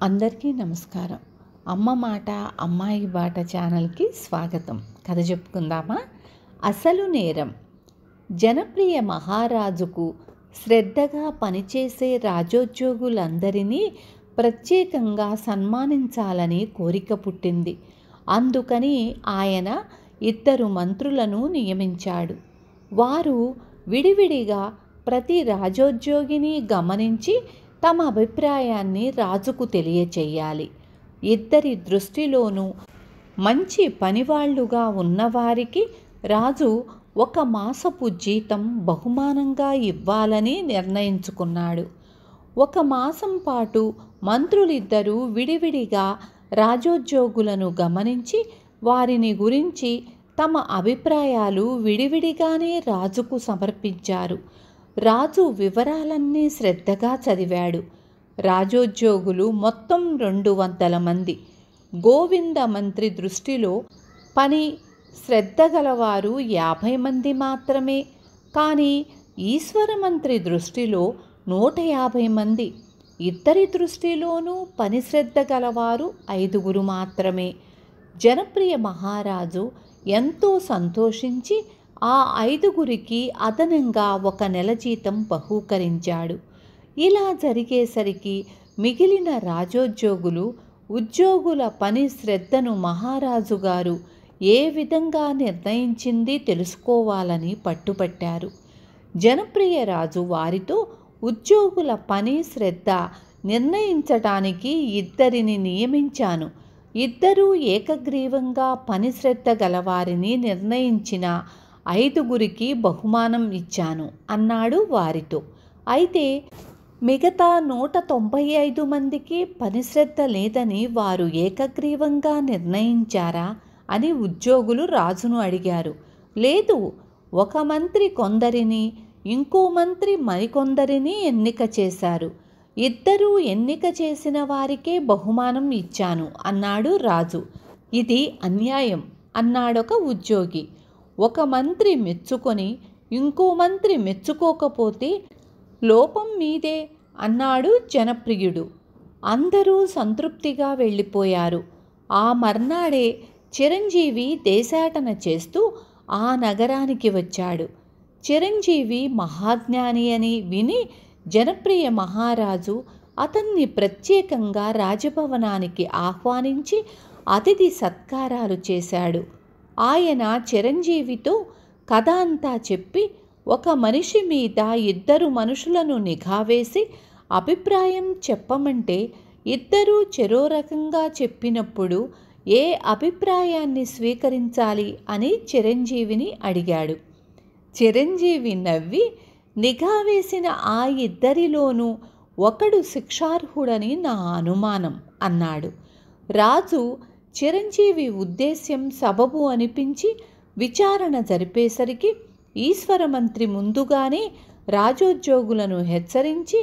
అందరికీ నమస్కారం. అమ్మ మాట అమ్మాయి బాట ఛానల్కి స్వాగతం. కథ చెప్పుకుందామా? అసలు నేరం. జనప్రియ మహారాజుకు శ్రద్ధగా పనిచేసే రాజోద్యోగులందరినీ ప్రత్యేకంగా సన్మానించాలని కోరిక పుట్టింది. అందుకని ఆయన 2 మంత్రులను నియమించాడు. వారు విడివిడిగా ప్రతి రాజోద్యోగిని గమనించి తమ అభిప్రాయాన్ని రాజుకు తెలియచేయాలి. 2 దృష్టిలోనూ మంచి పనివాళ్లుగా ఉన్నవారికి రాజు 1 మాసపు జీతం బహుమానంగా ఇవ్వాలని నిర్ణయించుకున్నాడు. 1 మాసం పాటు మంత్రులిద్దరూ విడివిడిగా రాజోద్యోగులను గమనించి వారిని గురించి తమ అభిప్రాయాలు విడివిడిగానే రాజుకు సమర్పించారు. రాజు వివరాలన్నీ శ్రద్ధగా చదివాడు. రాజోద్యోగులు మొత్తం 200 మంది. గోవింద మంత్రి దృష్టిలో పని శ్రద్ధ గలవారు 50 మంది మాత్రమే. కానీ ఈశ్వర మంత్రి దృష్టిలో 150 మంది. ఇద్దరి దృష్టిలోనూ పని శ్రద్ధ గలవారు 5 మాత్రమే. జనప్రియ మహారాజు ఎంతో సంతోషించి ఆ 5 అదనంగా 1 నెల జీతం బహూకరించాడు. ఇలా జరిగేసరికి మిగిలిన రాజోద్యోగులు ఉద్యోగుల పని శ్రద్ధను మహారాజు గారు ఏ విధంగా నిర్ణయించింది తెలుసుకోవాలని పట్టుపట్టారు. జనప్రియ రాజు వారితో ఉద్యోగుల పని శ్రద్ధ నిర్ణయించటానికి 2 నియమించాను. 2 ఏకగ్రీవంగా పని శ్రద్ధ గలవారిని నిర్ణయించిన 5 బహుమానం ఇచ్చాను అన్నాడు వారితో. అయితే మిగతా 195 మందికి పని శ్రద్ధ లేదని వారు ఏకగ్రీవంగా నిర్ణయించారా అని ఉద్యోగులు రాజును అడిగారు. లేదు, 1 మంత్రి కొందరిని, ఇంకో మంత్రి మరికొందరిని ఎన్నిక చేశారు. 2 ఎన్నిక చేసిన వారికే బహుమానం ఇచ్చాను అన్నాడు రాజు. ఇది అన్యాయం అన్నాడొక ఉద్యోగి. 1 మంత్రి మెచ్చుకొని ఇంకో మంత్రి మెచ్చుకోకపోతే లోపం మీదే అన్నాడు జనప్రియుడు. అందరూ సంతృప్తిగా వెళ్ళిపోయారు. ఆ మర్నాడే చిరంజీవి దేశాటన చేస్తూ ఆ నగరానికి వచ్చాడు. చిరంజీవి మహాజ్ఞాని అని విని జనప్రియ మహారాజు అతన్ని ప్రత్యేకంగా రాజభవనానికి ఆహ్వానించి అతిథి సత్కారాలు చేశాడు. ఆయన చిరంజీవితో కథ అంతా చెప్పి 1 మనిషి మీద 2 మనుషులను నిఘా వేసి అభిప్రాయం చెప్పమంటే 2 చెరో రకంగా చెప్పినప్పుడు ఏ అభిప్రాయాన్ని స్వీకరించాలి అని చిరంజీవిని అడిగాడు. చిరంజీవి నవ్వి నిఘా వేసిన ఆ 2లోనూ ఒకడు శిక్షార్హుడని నా అనుమానం అన్నాడు. రాజు చిరంజీవి ఉద్దేశ్యం సబబు అనిపించి విచారణ జరిపేసరికి ఈశ్వర మంత్రి ముందుగానే రాజోద్యోగులను హెచ్చరించి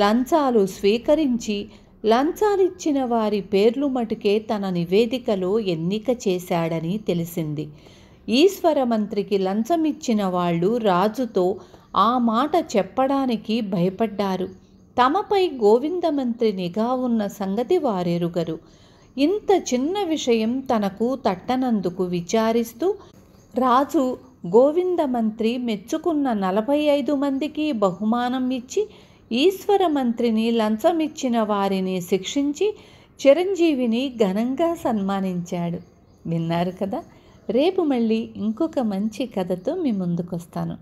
లంచాలు స్వీకరించి లంచాలిచ్చిన వారి పేర్లు మటుకే తన నివేదికలో ఎన్నిక చేశాడని తెలిసింది. ఈశ్వర మంత్రికి లంచమిచ్చిన వాళ్ళు రాజుతో ఆ మాట చెప్పడానికి భయపడ్డారు. తమపై గోవిందమంత్రి నిఘా ఉన్న సంగతి వారెరుగరు. ఇంత చిన్న విషయం తనకు తట్టనందుకు విచారిస్తూ రాజు గోవిందమంత్రి మెచ్చుకున్న 45 మందికి బహుమానం ఇచ్చి ఈశ్వర మంత్రిని లంచమిచ్చిన వారిని శిక్షించి చిరంజీవిని ఘనంగా సన్మానించాడు. విన్నారు కదా? రేపు మళ్ళీ ఇంకొక మంచి కథతో మీ ముందుకొస్తాను.